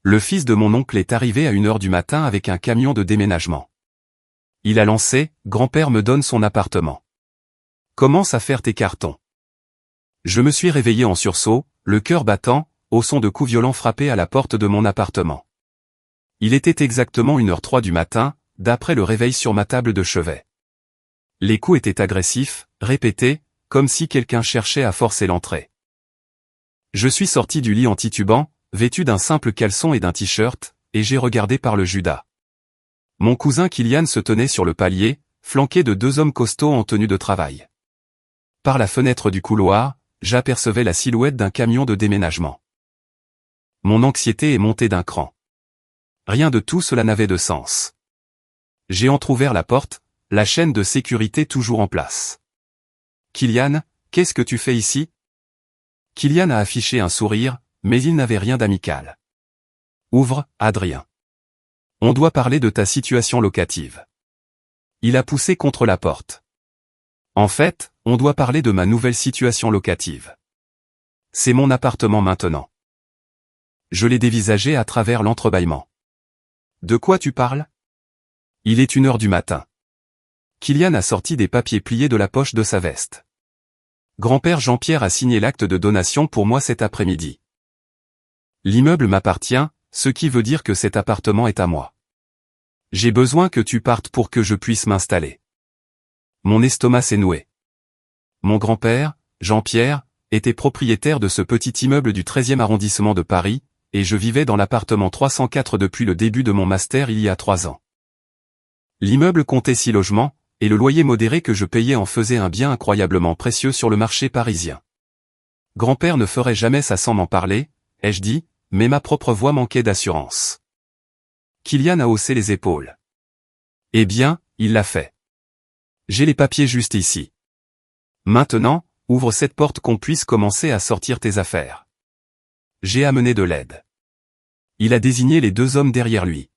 Le fils de mon oncle est arrivé à 1h du matin avec un camion de déménagement. Il a lancé « Grand-père me donne son appartement. Commence à faire tes cartons ». Je me suis réveillé en sursaut, le cœur battant, au son de coups violents frappés à la porte de mon appartement. Il était exactement 1h03 du matin, d'après le réveil sur ma table de chevet. Les coups étaient agressifs, répétés, comme si quelqu'un cherchait à forcer l'entrée. Je suis sorti du lit en titubant, vêtu d'un simple caleçon et d'un t-shirt, et j'ai regardé par le Judas. Mon cousin Kylian se tenait sur le palier, flanqué de 2 hommes costauds en tenue de travail. Par la fenêtre du couloir, j'apercevais la silhouette d'un camion de déménagement. Mon anxiété est montée d'un cran. Rien de tout cela n'avait de sens. J'ai entrouvert la porte, la chaîne de sécurité toujours en place. « Kylian, qu'est-ce que tu fais ici ?» Kylian a affiché un sourire, mais il n'avait rien d'amical. « Ouvre, Adrien. On doit parler de ta situation locative. » Il a poussé contre la porte. « En fait, on doit parler de ma nouvelle situation locative. C'est mon appartement maintenant. » Je l'ai dévisagé à travers l'entrebâillement. « De quoi tu parles ?» Il est 1h du matin. Kylian a sorti des papiers pliés de la poche de sa veste. Grand-père Jean-Pierre a signé l'acte de donation pour moi cet après-midi. L'immeuble m'appartient, ce qui veut dire que cet appartement est à moi. J'ai besoin que tu partes pour que je puisse m'installer. Mon estomac s'est noué. Mon grand-père, Jean-Pierre, était propriétaire de ce petit immeuble du 13e arrondissement de Paris, et je vivais dans l'appartement 304 depuis le début de mon master il y a 3 ans. L'immeuble comptait 6 logements, et le loyer modéré que je payais en faisait un bien incroyablement précieux sur le marché parisien. Grand-père ne ferait jamais ça sans m'en parler, ai-je dit, mais ma propre voix manquait d'assurance. Kylian a haussé les épaules. Eh bien, il l'a fait. J'ai les papiers juste ici. Maintenant, ouvre cette porte qu'on puisse commencer à sortir tes affaires. J'ai amené de l'aide. Il a désigné les 2 hommes derrière lui.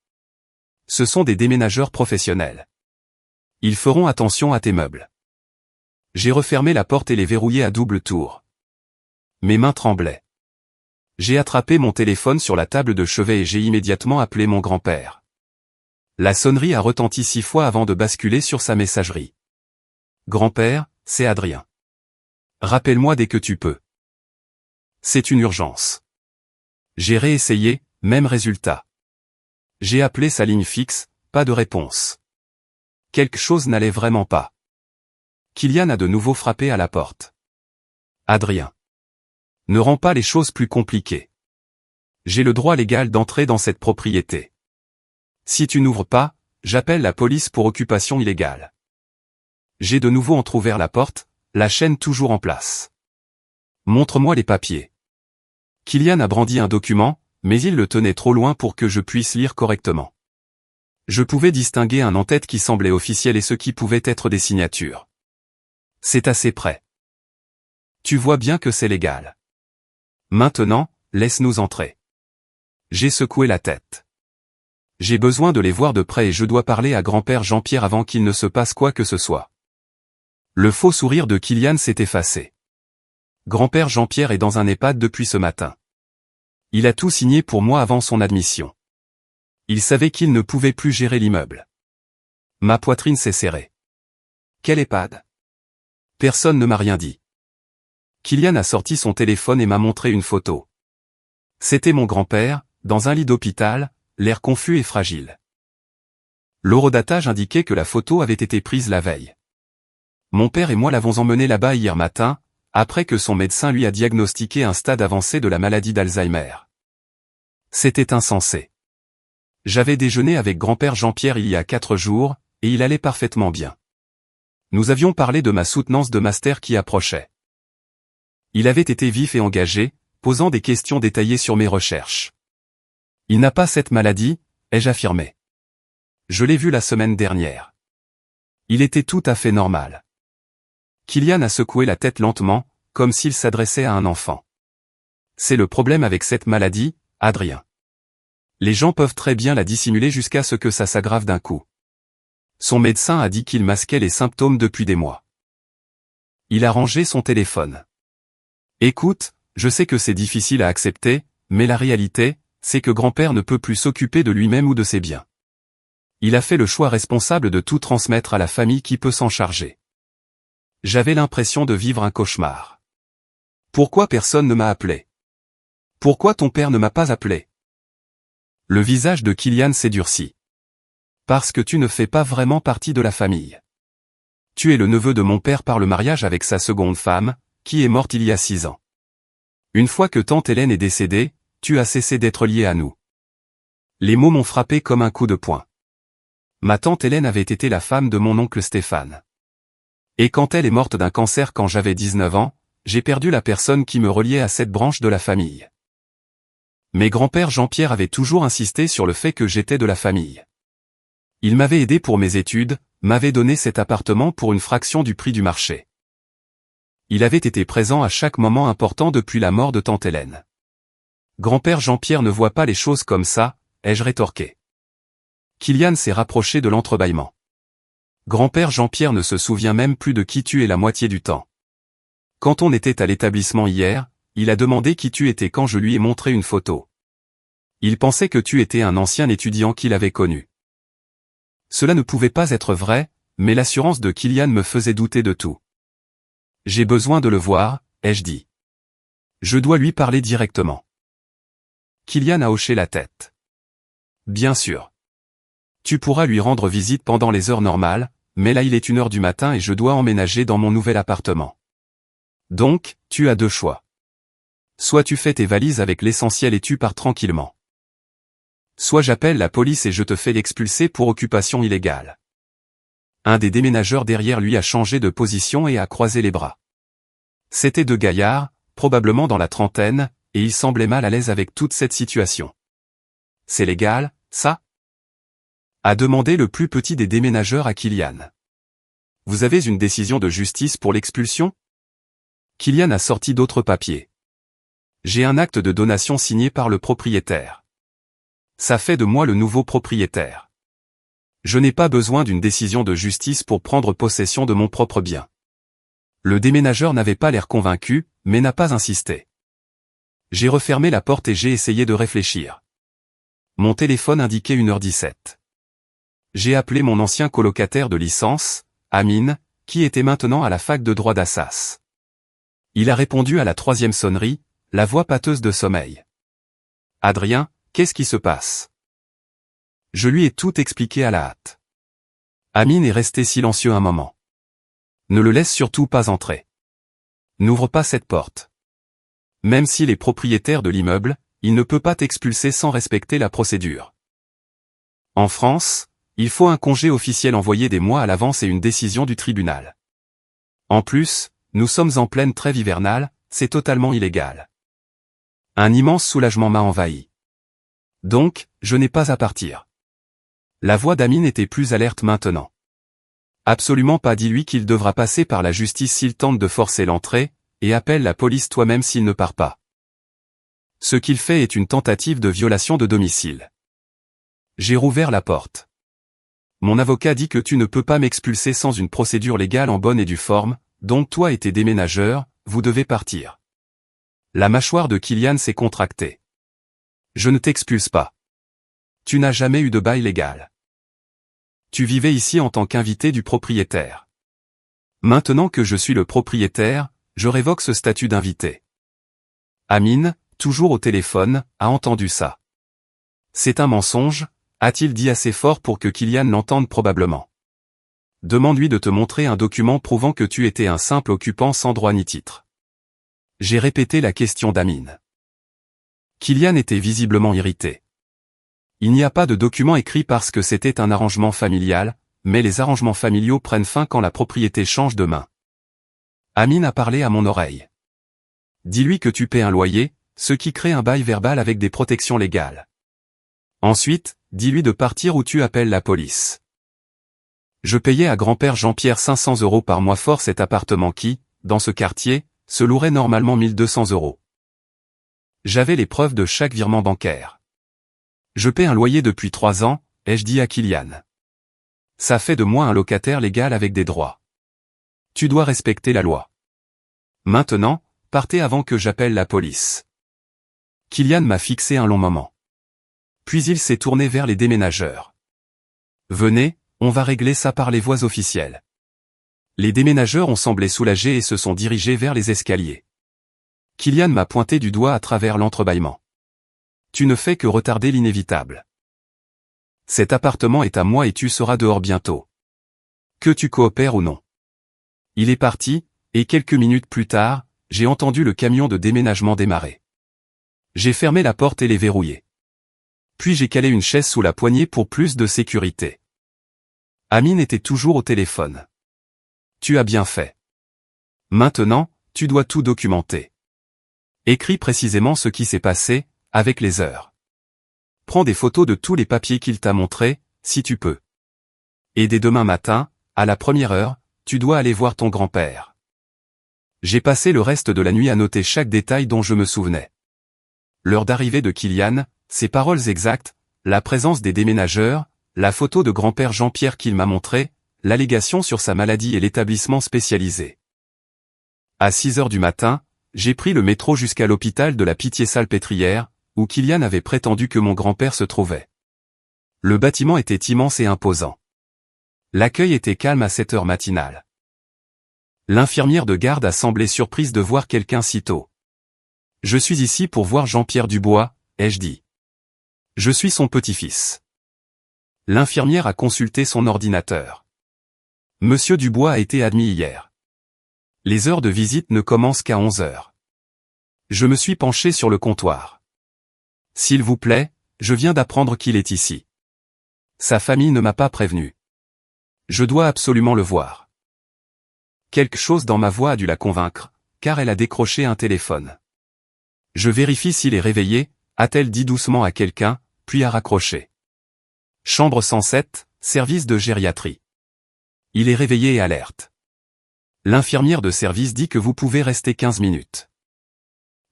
Ce sont des déménageurs professionnels. Ils feront attention à tes meubles. J'ai refermé la porte et les verrouillé à double tour. Mes mains tremblaient. J'ai attrapé mon téléphone sur la table de chevet et j'ai immédiatement appelé mon grand-père. La sonnerie a retenti 6 fois avant de basculer sur sa messagerie. Grand-père, c'est Adrien. Rappelle-moi dès que tu peux. C'est une urgence. J'ai réessayé, même résultat. J'ai appelé sa ligne fixe, pas de réponse. Quelque chose n'allait vraiment pas. Kylian a de nouveau frappé à la porte. Adrien. Ne rends pas les choses plus compliquées. J'ai le droit légal d'entrer dans cette propriété. Si tu n'ouvres pas, j'appelle la police pour occupation illégale. J'ai de nouveau entrouvert la porte, la chaîne toujours en place. Montre-moi les papiers. Kylian a brandi un document, mais il le tenait trop loin pour que je puisse lire correctement. Je pouvais distinguer un en-tête qui semblait officiel et ce qui pouvait être des signatures. C'est assez près. Tu vois bien que c'est légal. Maintenant, laisse-nous entrer. J'ai secoué la tête. J'ai besoin de les voir de près et je dois parler à grand-père Jean-Pierre avant qu'il ne se passe quoi que ce soit. Le faux sourire de Kylian s'est effacé. Grand-père Jean-Pierre est dans un EHPAD depuis ce matin. Il a tout signé pour moi avant son admission. Il savait qu'il ne pouvait plus gérer l'immeuble. Ma poitrine s'est serrée. Quel EHPAD ? Personne ne m'a rien dit. Kylian a sorti son téléphone et m'a montré une photo. C'était mon grand-père, dans un lit d'hôpital, l'air confus et fragile. L'horodatage indiquait que la photo avait été prise la veille. Mon père et moi l'avons emmené là-bas hier matin, après que son médecin lui a diagnostiqué un stade avancé de la maladie d'Alzheimer. C'était insensé. J'avais déjeuné avec grand-père Jean-Pierre il y a 4 jours, et il allait parfaitement bien. Nous avions parlé de ma soutenance de master qui approchait. Il avait été vif et engagé, posant des questions détaillées sur mes recherches. Il n'a pas cette maladie, ai-je affirmé. Je l'ai vu la semaine dernière. Il était tout à fait normal. Kylian a secoué la tête lentement, comme s'il s'adressait à un enfant. C'est le problème avec cette maladie, Adrien. Les gens peuvent très bien la dissimuler jusqu'à ce que ça s'aggrave d'un coup. Son médecin a dit qu'il masquait les symptômes depuis des mois. Il a rangé son téléphone. Écoute, je sais que c'est difficile à accepter, mais la réalité, c'est que grand-père ne peut plus s'occuper de lui-même ou de ses biens. Il a fait le choix responsable de tout transmettre à la famille qui peut s'en charger. J'avais l'impression de vivre un cauchemar. Pourquoi personne ne m'a appelé? Pourquoi ton père ne m'a pas appelé? Le visage de Kylian s'est durci. Parce que tu ne fais pas vraiment partie de la famille. Tu es le neveu de mon père par le mariage avec sa seconde femme, qui est morte il y a 6 ans. Une fois que tante Hélène est décédée, tu as cessé d'être lié à nous. Les mots m'ont frappé comme un coup de poing. Ma tante Hélène avait été la femme de mon oncle Stéphane. Et quand elle est morte d'un cancer quand j'avais 19 ans, j'ai perdu la personne qui me reliait à cette branche de la famille. Mes grands-pères Jean-Pierre avaient toujours insisté sur le fait que j'étais de la famille. Il m'avait aidé pour mes études, m'avait donné cet appartement pour une fraction du prix du marché. Il avait été présent à chaque moment important depuis la mort de tante Hélène. Grand-père Jean-Pierre ne voit pas les choses comme ça, ai-je rétorqué. Kylian s'est rapproché de l'entrebâillement. Grand-père Jean-Pierre ne se souvient même plus de qui tu es la moitié du temps. Quand on était à l'établissement hier, il a demandé qui tu étais quand je lui ai montré une photo. Il pensait que tu étais un ancien étudiant qu'il avait connu. Cela ne pouvait pas être vrai, mais l'assurance de Kylian me faisait douter de tout. J'ai besoin de le voir, ai-je dit. Je dois lui parler directement. Kylian a hoché la tête. Bien sûr. Tu pourras lui rendre visite pendant les heures normales, mais là il est 1h du matin et je dois emménager dans mon nouvel appartement. Donc, tu as 2 choix. Soit tu fais tes valises avec l'essentiel et tu pars tranquillement. Soit j'appelle la police et je te fais l'expulser pour occupation illégale. Un des déménageurs derrière lui a changé de position et a croisé les bras. C'étaient 2 gaillards, probablement dans la trentaine, et ils semblaient mal à l'aise avec toute cette situation. C'est légal, ça? A demandé le plus petit des déménageurs à Kylian. Vous avez une décision de justice pour l'expulsion? Kylian a sorti d'autres papiers. J'ai un acte de donation signé par le propriétaire. Ça fait de moi le nouveau propriétaire. Je n'ai pas besoin d'une décision de justice pour prendre possession de mon propre bien. Le déménageur n'avait pas l'air convaincu, mais n'a pas insisté. J'ai refermé la porte et j'ai essayé de réfléchir. Mon téléphone indiquait 1h17. J'ai appelé mon ancien colocataire de licence, Amine, qui était maintenant à la fac de droit d'Assas. Il a répondu à la 3e sonnerie, la voix pâteuse de sommeil. Adrien, qu'est-ce qui se passe? Je lui ai tout expliqué à la hâte. Amine est resté silencieux un moment. Ne le laisse surtout pas entrer. N'ouvre pas cette porte. Même s'il est propriétaire de l'immeuble, il ne peut pas t'expulser sans respecter la procédure. En France, il faut un congé officiel envoyé des mois à l'avance et une décision du tribunal. En plus, nous sommes en pleine trêve hivernale, c'est totalement illégal. Un immense soulagement m'a envahi. Donc, je n'ai pas à partir. La voix d'Amine était plus alerte maintenant. Absolument pas, dis-lui qu'il devra passer par la justice s'il tente de forcer l'entrée, et appelle la police toi-même s'il ne part pas. Ce qu'il fait est une tentative de violation de domicile. J'ai rouvert la porte. Mon avocat dit que tu ne peux pas m'expulser sans une procédure légale en bonne et due forme, donc toi et tes déménageurs, vous devez partir. La mâchoire de Kylian s'est contractée. Je ne t'expulse pas. Tu n'as jamais eu de bail légal. Tu vivais ici en tant qu'invité du propriétaire. Maintenant que je suis le propriétaire, je révoque ce statut d'invité. Amine, toujours au téléphone, a entendu ça. C'est un mensonge, a-t-il dit assez fort pour que Kylian l'entende probablement. Demande-lui de te montrer un document prouvant que tu étais un simple occupant sans droit ni titre. J'ai répété la question d'Amine. Kylian était visiblement irrité. Il n'y a pas de document écrit parce que c'était un arrangement familial, mais les arrangements familiaux prennent fin quand la propriété change de main. Amine a parlé à mon oreille. Dis-lui que tu paies un loyer, ce qui crée un bail verbal avec des protections légales. Ensuite, dis-lui de partir ou tu appelles la police. Je payais à grand-père Jean-Pierre 500 € par mois fort cet appartement qui, dans ce quartier, se louerait normalement 1200 €. J'avais les preuves de chaque virement bancaire. Je paie un loyer depuis 3 ans, ai-je dit à Kylian. Ça fait de moi un locataire légal avec des droits. Tu dois respecter la loi. Maintenant, partez avant que j'appelle la police. Kylian m'a fixé un long moment. Puis il s'est tourné vers les déménageurs. Venez, on va régler ça par les voies officielles. Les déménageurs ont semblé soulagés et se sont dirigés vers les escaliers. Kylian m'a pointé du doigt à travers l'entrebâillement. Tu ne fais que retarder l'inévitable. Cet appartement est à moi et tu seras dehors bientôt. Que tu coopères ou non. Il est parti, et quelques minutes plus tard, j'ai entendu le camion de déménagement démarrer. J'ai fermé la porte et les verrouillé. Puis j'ai calé une chaise sous la poignée pour plus de sécurité. Amine était toujours au téléphone. Tu as bien fait. Maintenant, tu dois tout documenter. Écris précisément ce qui s'est passé, avec les heures. Prends des photos de tous les papiers qu'il t'a montrés, si tu peux. Et dès demain matin, à la première heure, tu dois aller voir ton grand-père. J'ai passé le reste de la nuit à noter chaque détail dont je me souvenais. L'heure d'arrivée de Kylian, ses paroles exactes, la présence des déménageurs, la photo de grand-père Jean-Pierre qu'il m'a montrée, l'allégation sur sa maladie et l'établissement spécialisé. À 6 heures du matin, j'ai pris le métro jusqu'à l'hôpital de la Pitié-Salpêtrière, où Kylian avait prétendu que mon grand-père se trouvait. Le bâtiment était immense et imposant. L'accueil était calme à 7 heures matinales. L'infirmière de garde a semblé surprise de voir quelqu'un si tôt. « Je suis ici pour voir Jean-Pierre Dubois », ai-je dit. « Je suis son petit-fils. » L'infirmière a consulté son ordinateur. « Monsieur Dubois a été admis hier. Les heures de visite ne commencent qu'à 11 heures. » Je me suis penché sur le comptoir. « S'il vous plaît, je viens d'apprendre qu'il est ici. Sa famille ne m'a pas prévenu. Je dois absolument le voir. » Quelque chose dans ma voix a dû la convaincre, car elle a décroché un téléphone. « Je vérifie s'il est réveillé », a-t-elle dit doucement à quelqu'un, puis a raccroché. Chambre 107, service de gériatrie. Il est réveillé et alerte. L'infirmière de service dit que vous pouvez rester 15 minutes.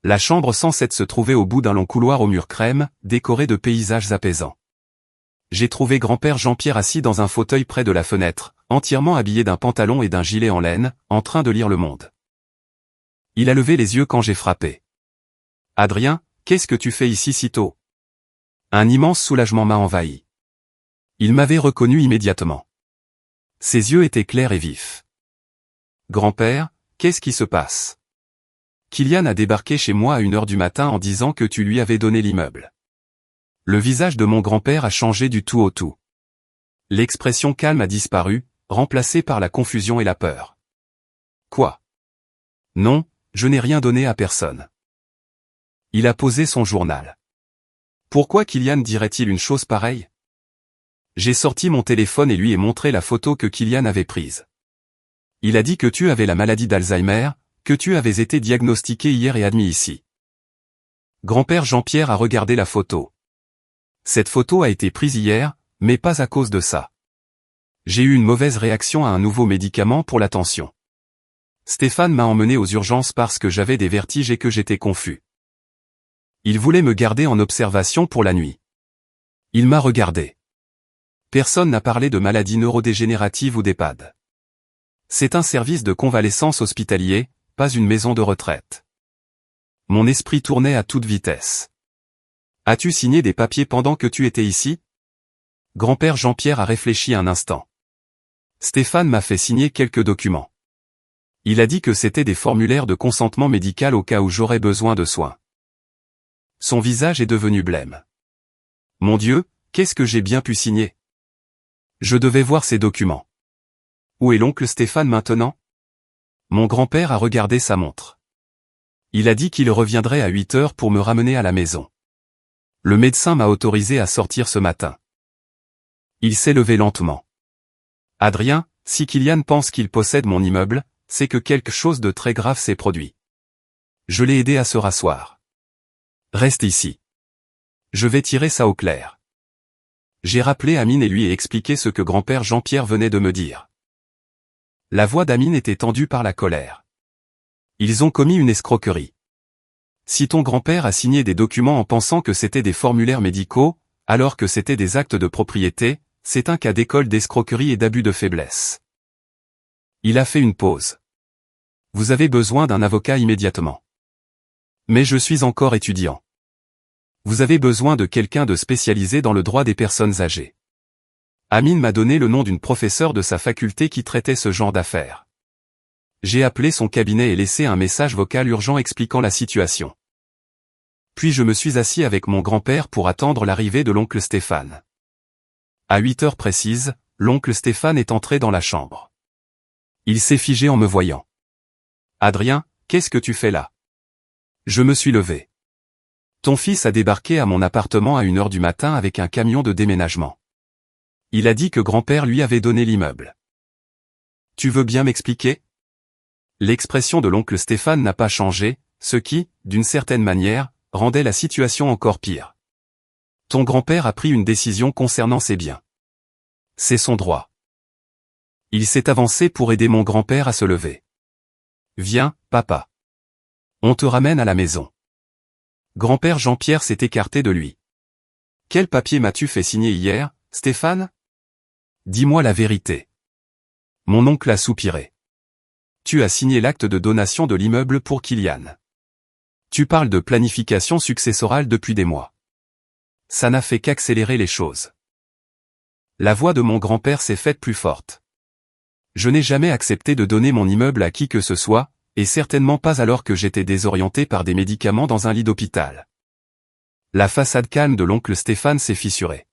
La chambre 107 se trouvait au bout d'un long couloir au mur crème, décoré de paysages apaisants. J'ai trouvé grand-père Jean-Pierre assis dans un fauteuil près de la fenêtre, entièrement habillé d'un pantalon et d'un gilet en laine, en train de lire Le Monde. Il a levé les yeux quand j'ai frappé. « Adrien, qu'est-ce que tu fais ici si tôt ?» Un immense soulagement m'a envahi. Il m'avait reconnu immédiatement. Ses yeux étaient clairs et vifs. « Grand-père, qu'est-ce qui se passe ? Kylian a débarqué chez moi à 1 heure du matin en disant que tu lui avais donné l'immeuble. » Le visage de mon grand-père a changé du tout au tout. L'expression calme a disparu, remplacée par la confusion et la peur. « Quoi ? Non, je n'ai rien donné à personne. » Il a posé son journal. Pourquoi Kylian dirait-il une chose pareille ? J'ai sorti mon téléphone et lui ai montré la photo que Kylian avait prise. Il a dit que tu avais la maladie d'Alzheimer, que tu avais été diagnostiqué hier et admis ici. Grand-père Jean-Pierre a regardé la photo. Cette photo a été prise hier, mais pas à cause de ça. J'ai eu une mauvaise réaction à un nouveau médicament pour la tension. Stéphane m'a emmené aux urgences parce que j'avais des vertiges et que j'étais confus. Il voulait me garder en observation pour la nuit. Il m'a regardé. Personne n'a parlé de maladie neurodégénérative ou d'EHPAD. C'est un service de convalescence hospitalier, pas une maison de retraite. Mon esprit tournait à toute vitesse. As-tu signé des papiers pendant que tu étais ici ? Grand-père Jean-Pierre a réfléchi un instant. Stéphane m'a fait signer quelques documents. Il a dit que c'était des formulaires de consentement médical au cas où j'aurais besoin de soins. Son visage est devenu blême. Mon Dieu, qu'est-ce que j'ai bien pu signer ? Je devais voir ces documents. Où est l'oncle Stéphane maintenant ? Mon grand-père a regardé sa montre. Il a dit qu'il reviendrait à 8 heures pour me ramener à la maison. Le médecin m'a autorisé à sortir ce matin. Il s'est levé lentement. Adrien, si Kylian pense qu'il possède mon immeuble, c'est que quelque chose de très grave s'est produit. Je l'ai aidé à se rasseoir. Reste ici. Je vais tirer ça au clair. J'ai rappelé Amine et lui ai expliqué ce que grand-père Jean-Pierre venait de me dire. La voix d'Amine était tendue par la colère. Ils ont commis une escroquerie. Si ton grand-père a signé des documents en pensant que c'était des formulaires médicaux, alors que c'était des actes de propriété, c'est un cas d'école d'escroquerie et d'abus de faiblesse. Il a fait une pause. Vous avez besoin d'un avocat immédiatement. Mais je suis encore étudiant. Vous avez besoin de quelqu'un de spécialisé dans le droit des personnes âgées. Amine m'a donné le nom d'une professeure de sa faculté qui traitait ce genre d'affaires. J'ai appelé son cabinet et laissé un message vocal urgent expliquant la situation. Puis je me suis assis avec mon grand-père pour attendre l'arrivée de l'oncle Stéphane. À 8 heures précises, l'oncle Stéphane est entré dans la chambre. Il s'est figé en me voyant. « Adrien, qu'est-ce que tu fais là ?» Je me suis levé. « Ton fils a débarqué à mon appartement à 1 heure du matin avec un camion de déménagement. Il a dit que grand-père lui avait donné l'immeuble. Tu veux bien m'expliquer ?» L'expression de l'oncle Stéphane n'a pas changé, ce qui, d'une certaine manière, rendait la situation encore pire. Ton grand-père a pris une décision concernant ses biens. C'est son droit. Il s'est avancé pour aider mon grand-père à se lever. Viens, papa. On te ramène à la maison. Grand-père Jean-Pierre s'est écarté de lui. Quel papier m'as-tu fait signer hier, Stéphane? Dis-moi la vérité. Mon oncle a soupiré. Tu as signé l'acte de donation de l'immeuble pour Kylian. Tu parles de planification successorale depuis des mois. Ça n'a fait qu'accélérer les choses. La voix de mon grand-père s'est faite plus forte. Je n'ai jamais accepté de donner mon immeuble à qui que ce soit, et certainement pas alors que j'étais désorienté par des médicaments dans un lit d'hôpital. La façade calme de l'oncle Stéphane s'est fissurée.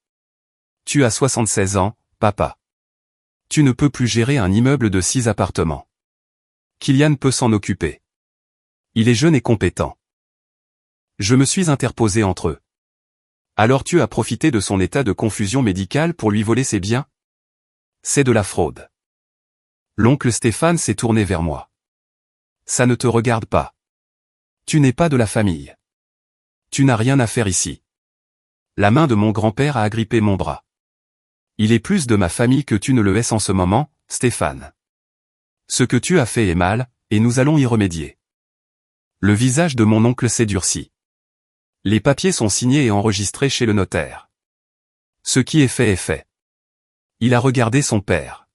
Tu as 76 ans, papa. Tu ne peux plus gérer un immeuble de 6 appartements. Kylian peut s'en occuper. Il est jeune et compétent. Je me suis interposé entre eux. Alors tu as profité de son état de confusion médicale pour lui voler ses biens? C'est de la fraude. L'oncle Stéphane s'est tourné vers moi. Ça ne te regarde pas. Tu n'es pas de la famille. Tu n'as rien à faire ici. La main de mon grand-père a agrippé mon bras. Il est plus de ma famille que tu ne le es en ce moment, Stéphane. Ce que tu as fait est mal, et nous allons y remédier. Le visage de mon oncle s'est durci. Les papiers sont signés et enregistrés chez le notaire. Ce qui est fait est fait. Il a regardé son père.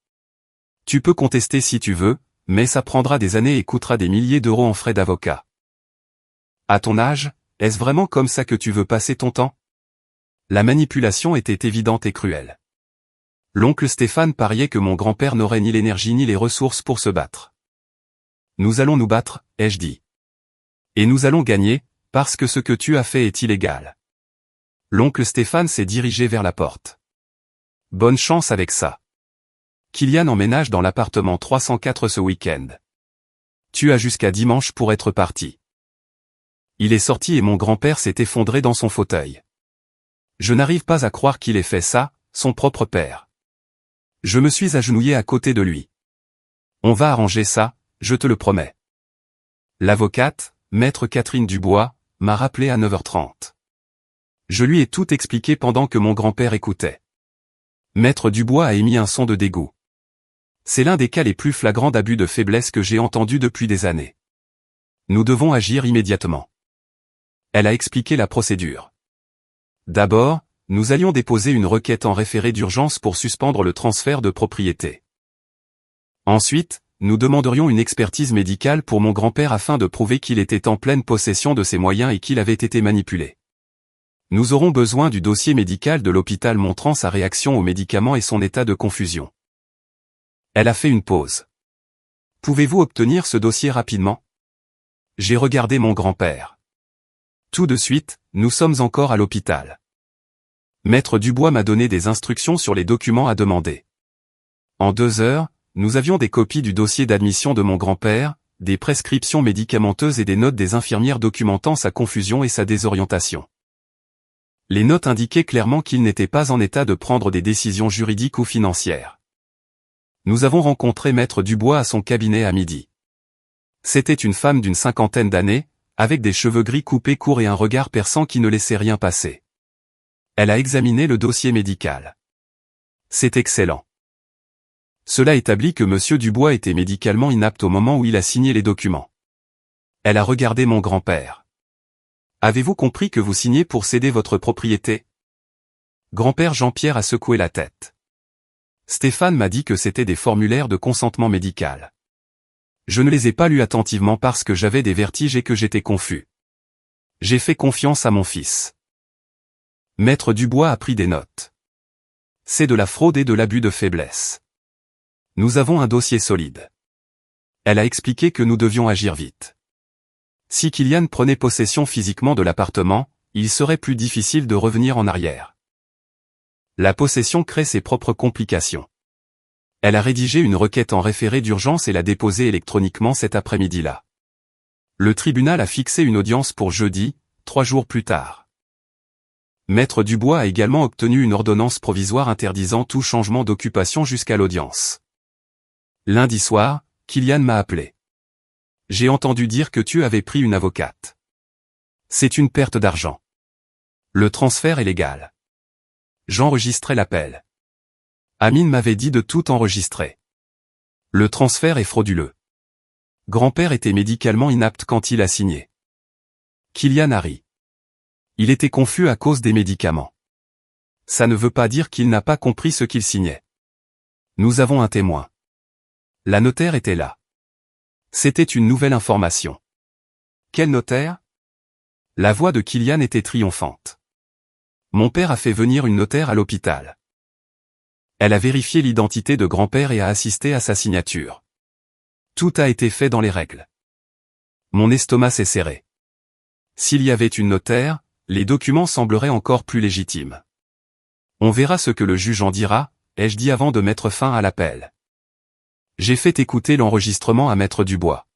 Tu peux contester si tu veux, mais ça prendra des années et coûtera des milliers d'euros en frais d'avocat. À ton âge, est-ce vraiment comme ça que tu veux passer ton temps? La manipulation était évidente et cruelle. L'oncle Stéphane pariait que mon grand-père n'aurait ni l'énergie ni les ressources pour se battre. Nous allons nous battre, ai-je dit. Et nous allons gagner, parce que ce que tu as fait est illégal. L'oncle Stéphane s'est dirigé vers la porte. Bonne chance avec ça. Kylian emménage dans l'appartement 304 ce week-end. Tu as jusqu'à dimanche pour être parti. Il est sorti et mon grand-père s'est effondré dans son fauteuil. Je n'arrive pas à croire qu'il ait fait ça, son propre père. Je me suis agenouillé à côté de lui. On va arranger ça, je te le promets. L'avocate, maître Catherine Dubois, m'a rappelé à 9h30. Je lui ai tout expliqué pendant que mon grand-père écoutait. Maître Dubois a émis un son de dégoût. C'est l'un des cas les plus flagrants d'abus de faiblesse que j'ai entendu depuis des années. Nous devons agir immédiatement. Elle a expliqué la procédure. D'abord, nous allions déposer une requête en référé d'urgence pour suspendre le transfert de propriété. Ensuite, nous demanderions une expertise médicale pour mon grand-père afin de prouver qu'il était en pleine possession de ses moyens et qu'il avait été manipulé. Nous aurons besoin du dossier médical de l'hôpital montrant sa réaction aux médicaments et son état de confusion. Elle a fait une pause. Pouvez-vous obtenir ce dossier rapidement? J'ai regardé mon grand-père. Tout de suite, nous sommes encore à l'hôpital. Maître Dubois m'a donné des instructions sur les documents à demander. En 2 heures, nous avions des copies du dossier d'admission de mon grand-père, des prescriptions médicamenteuses et des notes des infirmières documentant sa confusion et sa désorientation. Les notes indiquaient clairement qu'il n'était pas en état de prendre des décisions juridiques ou financières. Nous avons rencontré Maître Dubois à son cabinet à midi. C'était une femme d'une 50aine d'années, avec des cheveux gris coupés courts et un regard perçant qui ne laissait rien passer. Elle a examiné le dossier médical. C'est excellent. Cela établit que M. Dubois était médicalement inapte au moment où il a signé les documents. Elle a regardé mon grand-père. Avez-vous compris que vous signez pour céder votre propriété? Grand-père Jean-Pierre a secoué la tête. Stéphane m'a dit que c'était des formulaires de consentement médical. Je ne les ai pas lus attentivement parce que j'avais des vertiges et que j'étais confus. J'ai fait confiance à mon fils. Maître Dubois a pris des notes. C'est de la fraude et de l'abus de faiblesse. Nous avons un dossier solide. Elle a expliqué que nous devions agir vite. Si Kylian prenait possession physiquement de l'appartement, il serait plus difficile de revenir en arrière. La possession crée ses propres complications. Elle a rédigé une requête en référé d'urgence et l'a déposée électroniquement cet après-midi-là. Le tribunal a fixé une audience pour jeudi, 3 jours plus tard. Maître Dubois a également obtenu une ordonnance provisoire interdisant tout changement d'occupation jusqu'à l'audience. Lundi soir, Kylian m'a appelé. J'ai entendu dire que tu avais pris une avocate. C'est une perte d'argent. Le transfert est légal. J'enregistrais l'appel. Amine m'avait dit de tout enregistrer. Le transfert est frauduleux. Grand-père était médicalement inapte quand il a signé. Kylian a ri. Il était confus à cause des médicaments. Ça ne veut pas dire qu'il n'a pas compris ce qu'il signait. Nous avons un témoin. La notaire était là. C'était une nouvelle information. Quel notaire? La voix de Kylian était triomphante. Mon père a fait venir une notaire à l'hôpital. Elle a vérifié l'identité de grand-père et a assisté à sa signature. Tout a été fait dans les règles. Mon estomac s'est serré. S'il y avait une notaire, les documents sembleraient encore plus légitimes. On verra ce que le juge en dira, ai-je dit avant de mettre fin à l'appel. J'ai fait écouter l'enregistrement à Maître Dubois.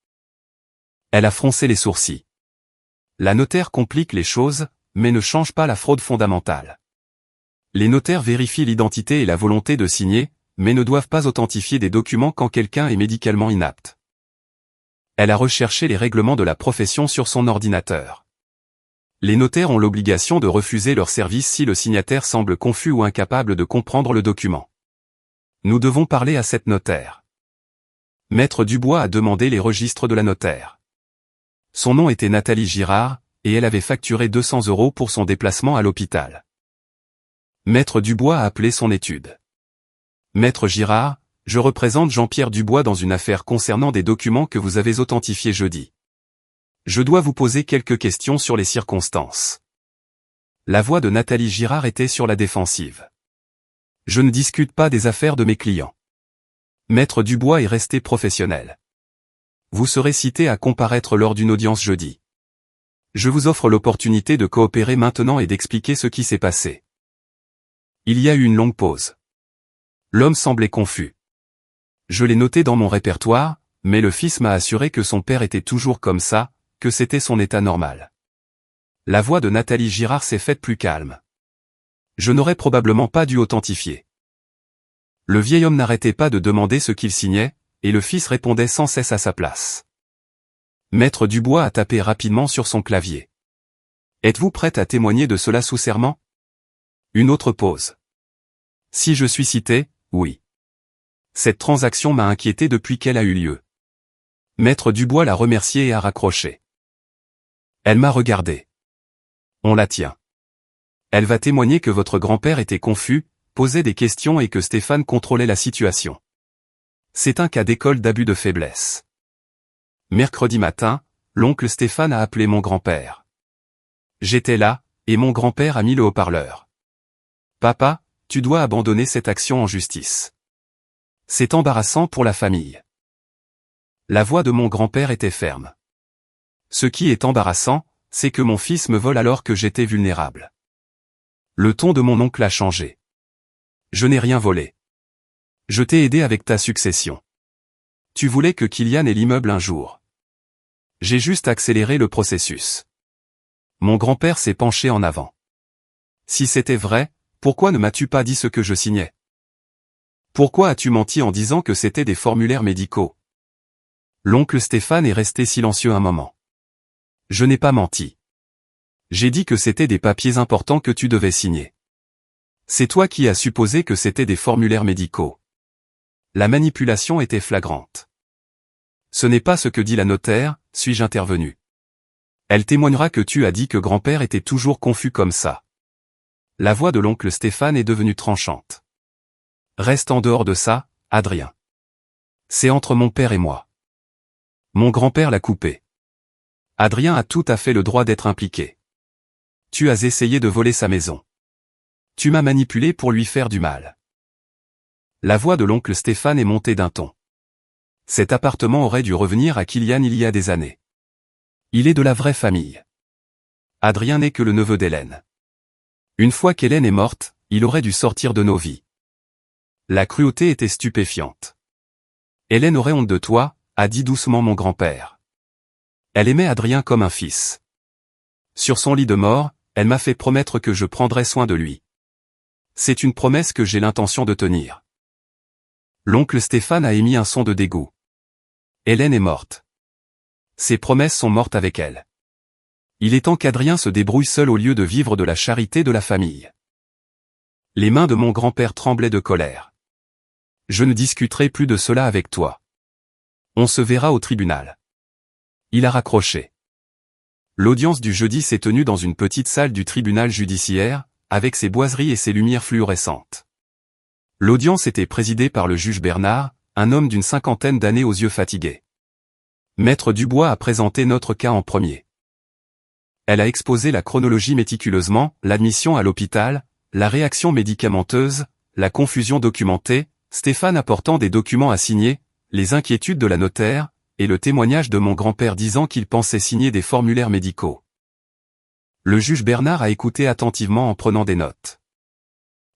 Elle a froncé les sourcils. La notaire complique les choses, mais ne change pas la fraude fondamentale. Les notaires vérifient l'identité et la volonté de signer, mais ne doivent pas authentifier des documents quand quelqu'un est médicalement inapte. Elle a recherché les règlements de la profession sur son ordinateur. Les notaires ont l'obligation de refuser leur service si le signataire semble confus ou incapable de comprendre le document. Nous devons parler à cette notaire. Maître Dubois a demandé les registres de la notaire. Son nom était Nathalie Girard, et elle avait facturé 200 € pour son déplacement à l'hôpital. Maître Dubois a appelé son étude. Maître Girard, je représente Jean-Pierre Dubois dans une affaire concernant des documents que vous avez authentifiés jeudi. Je dois vous poser quelques questions sur les circonstances. La voix de Nathalie Girard était sur la défensive. Je ne discute pas des affaires de mes clients. Maître Dubois est resté professionnel. Vous serez cité à comparaître lors d'une audience jeudi. Je vous offre l'opportunité de coopérer maintenant et d'expliquer ce qui s'est passé. Il y a eu une longue pause. L'homme semblait confus. Je l'ai noté dans mon répertoire, mais le fils m'a assuré que son père était toujours comme ça, que c'était son état normal. La voix de Nathalie Girard s'est faite plus calme. Je n'aurais probablement pas dû authentifier. Le vieil homme n'arrêtait pas de demander ce qu'il signait, et le fils répondait sans cesse à sa place. Maître Dubois a tapé rapidement sur son clavier. Êtes-vous prête à témoigner de cela sous serment? Une autre pause. Si je suis cité, oui. Cette transaction m'a inquiété depuis qu'elle a eu lieu. Maître Dubois l'a remercié et a raccroché. Elle m'a regardé. On la tient. Elle va témoigner que votre grand-père était confus, posait des questions et que Stéphane contrôlait la situation. C'est un cas d'école d'abus de faiblesse. Mercredi matin, l'oncle Stéphane a appelé mon grand-père. J'étais là, et mon grand-père a mis le haut-parleur. Papa, tu dois abandonner cette action en justice. C'est embarrassant pour la famille. La voix de mon grand-père était ferme. Ce qui est embarrassant, c'est que mon fils me vole alors que j'étais vulnérable. Le ton de mon oncle a changé. Je n'ai rien volé. Je t'ai aidé avec ta succession. Tu voulais que Kylian ait l'immeuble un jour. J'ai juste accéléré le processus. Mon grand-père s'est penché en avant. Si c'était vrai, pourquoi ne m'as-tu pas dit ce que je signais? Pourquoi as-tu menti en disant que c'était des formulaires médicaux? L'oncle Stéphane est resté silencieux un moment. Je n'ai pas menti. J'ai dit que c'était des papiers importants que tu devais signer. C'est toi qui as supposé que c'était des formulaires médicaux. La manipulation était flagrante. Ce n'est pas ce que dit la notaire, suis-je intervenu. Elle témoignera que tu as dit que grand-père était toujours confus comme ça. La voix de l'oncle Stéphane est devenue tranchante. Reste en dehors de ça, Adrien. C'est entre mon père et moi. Mon grand-père l'a coupé. Adrien a tout à fait le droit d'être impliqué. Tu as essayé de voler sa maison. Tu m'as manipulé pour lui faire du mal. La voix de l'oncle Stéphane est montée d'un ton. Cet appartement aurait dû revenir à Kylian il y a des années. Il est de la vraie famille. Adrien n'est que le neveu d'Hélène. Une fois qu'Hélène est morte, il aurait dû sortir de nos vies. La cruauté était stupéfiante. Hélène aurait honte de toi, a dit doucement mon grand-père. Elle aimait Adrien comme un fils. Sur son lit de mort, elle m'a fait promettre que je prendrais soin de lui. C'est une promesse que j'ai l'intention de tenir. L'oncle Stéphane a émis un son de dégoût. Hélène est morte. Ses promesses sont mortes avec elle. Il est temps qu'Adrien se débrouille seul au lieu de vivre de la charité de la famille. Les mains de mon grand-père tremblaient de colère. Je ne discuterai plus de cela avec toi. On se verra au tribunal. Il a raccroché. L'audience du jeudi s'est tenue dans une petite salle du tribunal judiciaire, avec ses boiseries et ses lumières fluorescentes. L'audience était présidée par le juge Bernard, un homme d'une cinquantaine d'années aux yeux fatigués. Maître Dubois a présenté notre cas en premier. Elle a exposé la chronologie méticuleusement, l'admission à l'hôpital, la réaction médicamenteuse, la confusion documentée, Stéphane apportant des documents à signer, les inquiétudes de la notaire, et le témoignage de mon grand-père disant qu'il pensait signer des formulaires médicaux. Le juge Bernard a écouté attentivement en prenant des notes.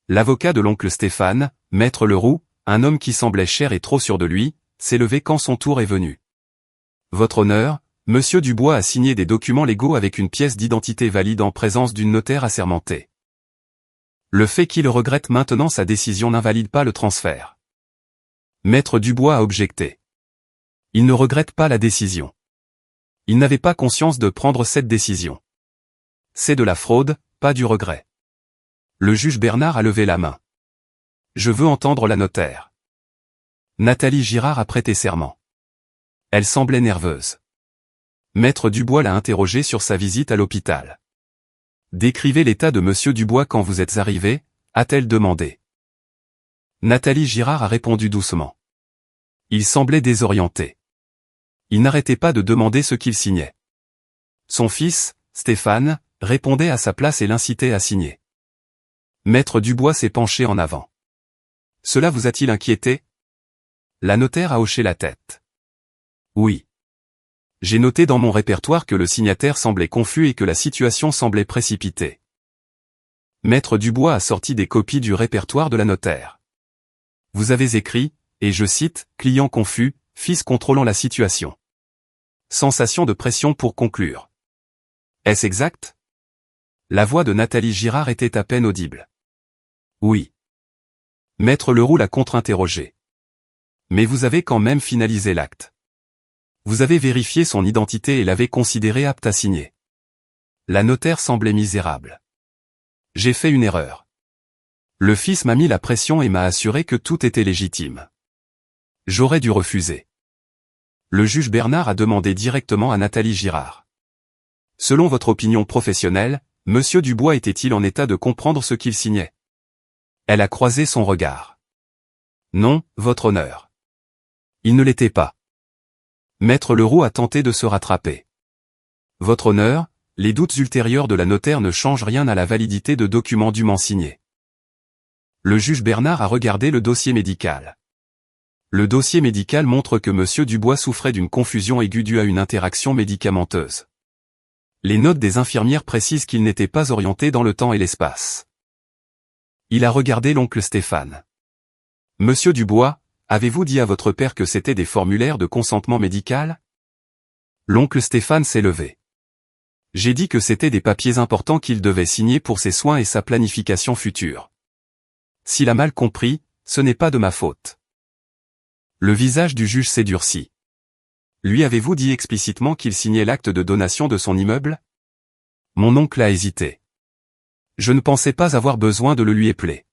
L'avocat de l'oncle Stéphane, Maître Leroux, un homme qui semblait cher et trop sûr de lui, s'est levé quand son tour est venu. Votre honneur, Monsieur Dubois a signé des documents légaux avec une pièce d'identité valide en présence d'une notaire assermentée. Le fait qu'il regrette maintenant sa décision n'invalide pas le transfert. Maître Dubois a objecté. Il ne regrette pas la décision. Il n'avait pas conscience de prendre cette décision. C'est de la fraude, pas du regret. Le juge Bernard a levé la main. Je veux entendre la notaire. Nathalie Girard a prêté serment. Elle semblait nerveuse. Maître Dubois l'a interrogée sur sa visite à l'hôpital. Décrivez l'état de Monsieur Dubois quand vous êtes arrivé, a-t-elle demandé. Nathalie Girard a répondu doucement. Il semblait désorienté. Il n'arrêtait pas de demander ce qu'il signait. Son fils, Stéphane, répondait à sa place et l'incitait à signer. Maître Dubois s'est penché en avant. Cela vous a-t-il inquiété? La notaire a hoché la tête. Oui. J'ai noté dans mon répertoire que le signataire semblait confus et que la situation semblait précipitée. Maître Dubois a sorti des copies du répertoire de la notaire. Vous avez écrit, et je cite, « Client confus, fils contrôlant la situation. Sensation de pression pour conclure. » Est-ce exact? La voix de Nathalie Girard était à peine audible. Oui. Maître Leroux l'a contre-interrogé. Mais vous avez quand même finalisé l'acte. Vous avez vérifié son identité et l'avez considéré apte à signer. La notaire semblait misérable. J'ai fait une erreur. Le fils m'a mis la pression et m'a assuré que tout était légitime. J'aurais dû refuser. Le juge Bernard a demandé directement à Nathalie Girard. Selon votre opinion professionnelle, Monsieur Dubois était-il en état de comprendre ce qu'il signait? Elle a croisé son regard. Non, votre honneur. Il ne l'était pas. Maître Leroux a tenté de se rattraper. Votre honneur, les doutes ultérieurs de la notaire ne changent rien à la validité de documents dûment signés. Le juge Bernard a regardé le dossier médical. Le dossier médical montre que Monsieur Dubois souffrait d'une confusion aiguë due à une interaction médicamenteuse. Les notes des infirmières précisent qu'il n'était pas orienté dans le temps et l'espace. Il a regardé l'oncle Stéphane. Monsieur Dubois, avez-vous dit à votre père que c'était des formulaires de consentement médical? L'oncle Stéphane s'est levé. J'ai dit que c'était des papiers importants qu'il devait signer pour ses soins et sa planification future. S'il a mal compris, ce n'est pas de ma faute. Le visage du juge s'est durci. Lui avez-vous dit explicitement qu'il signait l'acte de donation de son immeuble? Mon oncle a hésité. Je ne pensais pas avoir besoin de le lui épeler.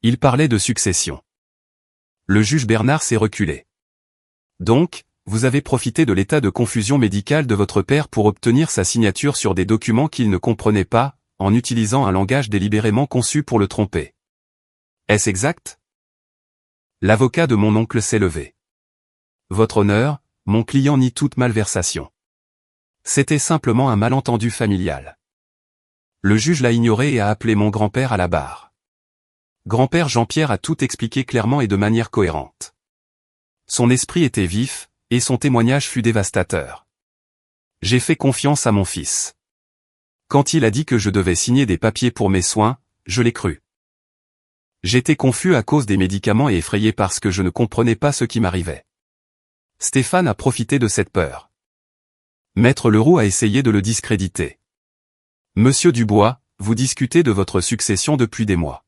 Il parlait de succession. Le juge Bernard s'est reculé. Donc, vous avez profité de l'état de confusion médicale de votre père pour obtenir sa signature sur des documents qu'il ne comprenait pas, en utilisant un langage délibérément conçu pour le tromper. Est-ce exact? L'avocat de mon oncle s'est levé. Votre honneur, mon client nie toute malversation. C'était simplement un malentendu familial. Le juge l'a ignoré et a appelé mon grand-père à la barre. Grand-père Jean-Pierre a tout expliqué clairement et de manière cohérente. Son esprit était vif, et son témoignage fut dévastateur. J'ai fait confiance à mon fils. Quand il a dit que je devais signer des papiers pour mes soins, je l'ai cru. J'étais confus à cause des médicaments et effrayé parce que je ne comprenais pas ce qui m'arrivait. Stéphane a profité de cette peur. Maître Leroux a essayé de le discréditer. Monsieur Dubois, vous discutez de votre succession depuis des mois.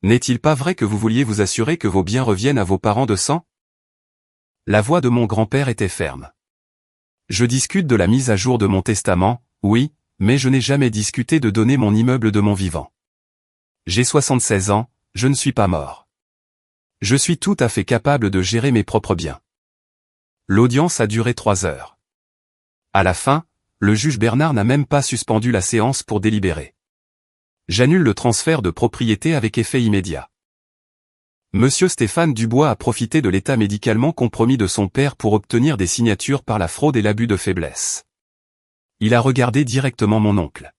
N'est-il pas vrai que vous vouliez vous assurer que vos biens reviennent à vos parents de sang? La voix de mon grand-père était ferme. Je discute de la mise à jour de mon testament, oui, mais je n'ai jamais discuté de donner mon immeuble de mon vivant. J'ai 76 ans, je ne suis pas mort. Je suis tout à fait capable de gérer mes propres biens. L'audience a duré 3 heures. À la fin, le juge Bernard n'a même pas suspendu la séance pour délibérer. J'annule le transfert de propriété avec effet immédiat. Monsieur Stéphane Dubois a profité de l'état médicalement compromis de son père pour obtenir des signatures par la fraude et l'abus de faiblesse. Il a regardé directement mon oncle.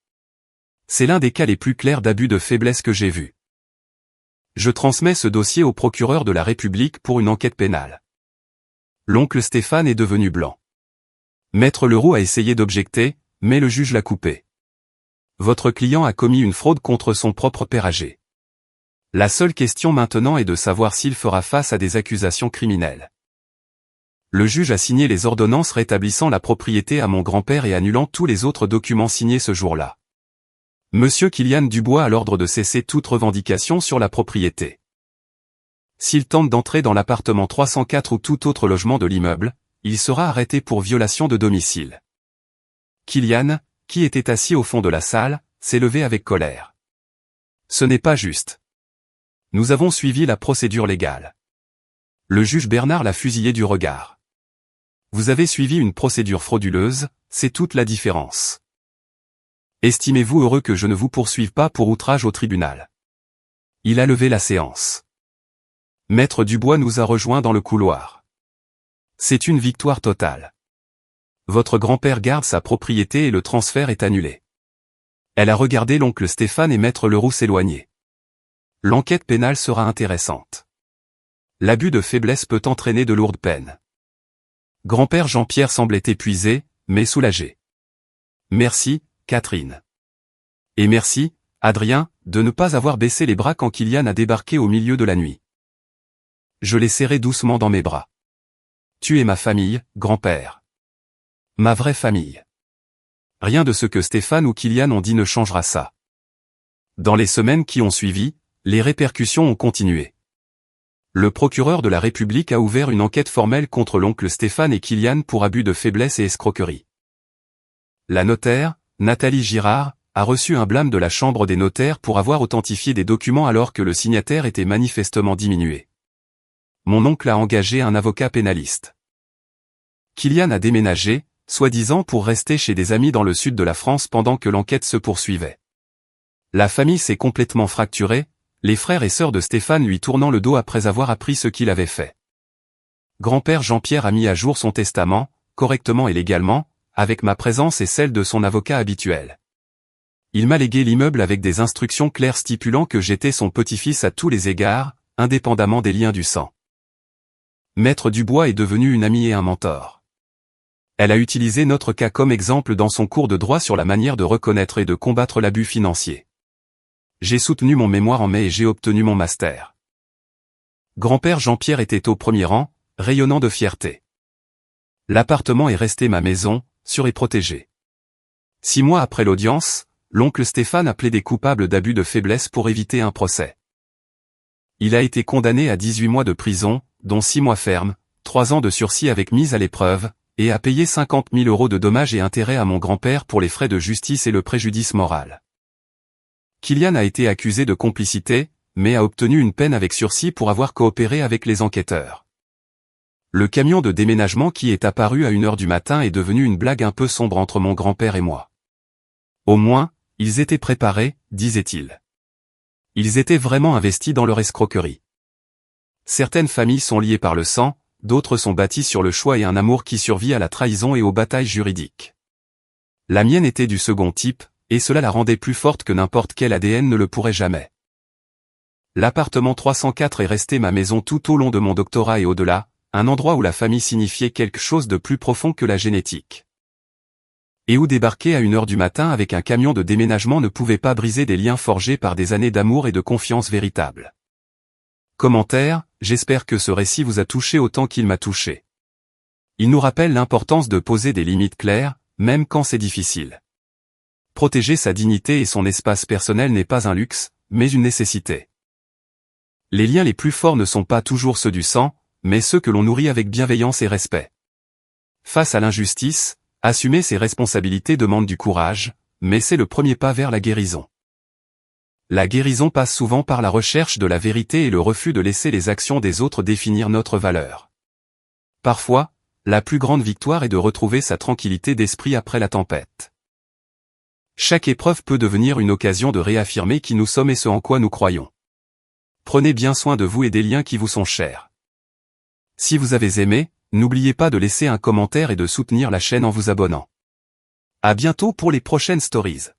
C'est l'un des cas les plus clairs d'abus de faiblesse que j'ai vu. Je transmets ce dossier au procureur de la République pour une enquête pénale. L'oncle Stéphane est devenu blanc. Maître Leroux a essayé d'objecter, mais le juge l'a coupé. Votre client a commis une fraude contre son propre père âgé. La seule question maintenant est de savoir s'il fera face à des accusations criminelles. Le juge a signé les ordonnances rétablissant la propriété à mon grand-père et annulant tous les autres documents signés ce jour-là. Monsieur Kylian Dubois a l'ordre de cesser toute revendication sur la propriété. S'il tente d'entrer dans l'appartement 304 ou tout autre logement de l'immeuble, il sera arrêté pour violation de domicile. Kylian, qui était assis au fond de la salle, s'est levé avec colère. Ce n'est pas juste. Nous avons suivi la procédure légale. Le juge Bernard l'a fusillé du regard. Vous avez suivi une procédure frauduleuse, c'est toute la différence. Estimez-vous heureux que je ne vous poursuive pas pour outrage au tribunal? Il a levé la séance. Maître Dubois nous a rejoints dans le couloir. C'est une victoire totale. Votre grand-père garde sa propriété et le transfert est annulé. Elle a regardé l'oncle Stéphane et Maître Leroux s'éloigner. L'enquête pénale sera intéressante. L'abus de faiblesse peut entraîner de lourdes peines. Grand-père Jean-Pierre semblait épuisé, mais soulagé. Merci, Catherine. Et merci, Adrien, de ne pas avoir baissé les bras quand Kylian a débarqué au milieu de la nuit. Je l'ai serré doucement dans mes bras. Tu es ma famille, grand-père. Ma vraie famille. Rien de ce que Stéphane ou Kylian ont dit ne changera ça. Dans les semaines qui ont suivi, les répercussions ont continué. Le procureur de la République a ouvert une enquête formelle contre l'oncle Stéphane et Kylian pour abus de faiblesse et escroquerie. La notaire, Nathalie Girard, a reçu un blâme de la Chambre des notaires pour avoir authentifié des documents alors que le signataire était manifestement diminué. Mon oncle a engagé un avocat pénaliste. Kylian a déménagé, soi-disant pour rester chez des amis dans le sud de la France pendant que l'enquête se poursuivait. La famille s'est complètement fracturée, les frères et sœurs de Stéphane lui tournant le dos après avoir appris ce qu'il avait fait. Grand-père Jean-Pierre a mis à jour son testament, correctement et légalement, avec ma présence et celle de son avocat habituel. Il m'a légué l'immeuble avec des instructions claires stipulant que j'étais son petit-fils à tous les égards, indépendamment des liens du sang. Maître Dubois est devenu une amie et un mentor. Elle a utilisé notre cas comme exemple dans son cours de droit sur la manière de reconnaître et de combattre l'abus financier. J'ai soutenu mon mémoire en mai et j'ai obtenu mon master. Grand-père Jean-Pierre était au premier rang, rayonnant de fierté. L'appartement est resté ma maison, sûre et protégée. 6 mois après l'audience, l'oncle Stéphane a plaidé coupable d'abus de faiblesse pour éviter un procès. Il a été condamné à 18 mois de prison, dont 6 mois fermes, 3 ans de sursis avec mise à l'épreuve, et a payé 50 000 € de dommages et intérêts à mon grand-père pour les frais de justice et le préjudice moral. Kylian a été accusé de complicité, mais a obtenu une peine avec sursis pour avoir coopéré avec les enquêteurs. Le camion de déménagement qui est apparu à 1 heure du matin est devenu une blague un peu sombre entre mon grand-père et moi. Au moins, ils étaient préparés, disait-il. Ils étaient vraiment investis dans leur escroquerie. Certaines familles sont liées par le sang, d'autres sont bâties sur le choix et un amour qui survit à la trahison et aux batailles juridiques. La mienne était du second type, et cela la rendait plus forte que n'importe quel ADN ne le pourrait jamais. L'appartement 304 est resté ma maison tout au long de mon doctorat et au-delà, un endroit où la famille signifiait quelque chose de plus profond que la génétique. Et où débarquer à 1h du matin avec un camion de déménagement ne pouvait pas briser des liens forgés par des années d'amour et de confiance véritable. Commentaire, j'espère que ce récit vous a touché autant qu'il m'a touché. Il nous rappelle l'importance de poser des limites claires, même quand c'est difficile. Protéger sa dignité et son espace personnel n'est pas un luxe, mais une nécessité. Les liens les plus forts ne sont pas toujours ceux du sang, mais ceux que l'on nourrit avec bienveillance et respect. Face à l'injustice, assumer ses responsabilités demande du courage, mais c'est le premier pas vers la guérison. La guérison passe souvent par la recherche de la vérité et le refus de laisser les actions des autres définir notre valeur. Parfois, la plus grande victoire est de retrouver sa tranquillité d'esprit après la tempête. Chaque épreuve peut devenir une occasion de réaffirmer qui nous sommes et ce en quoi nous croyons. Prenez bien soin de vous et des liens qui vous sont chers. Si vous avez aimé, n'oubliez pas de laisser un commentaire et de soutenir la chaîne en vous abonnant. À bientôt pour les prochaines stories.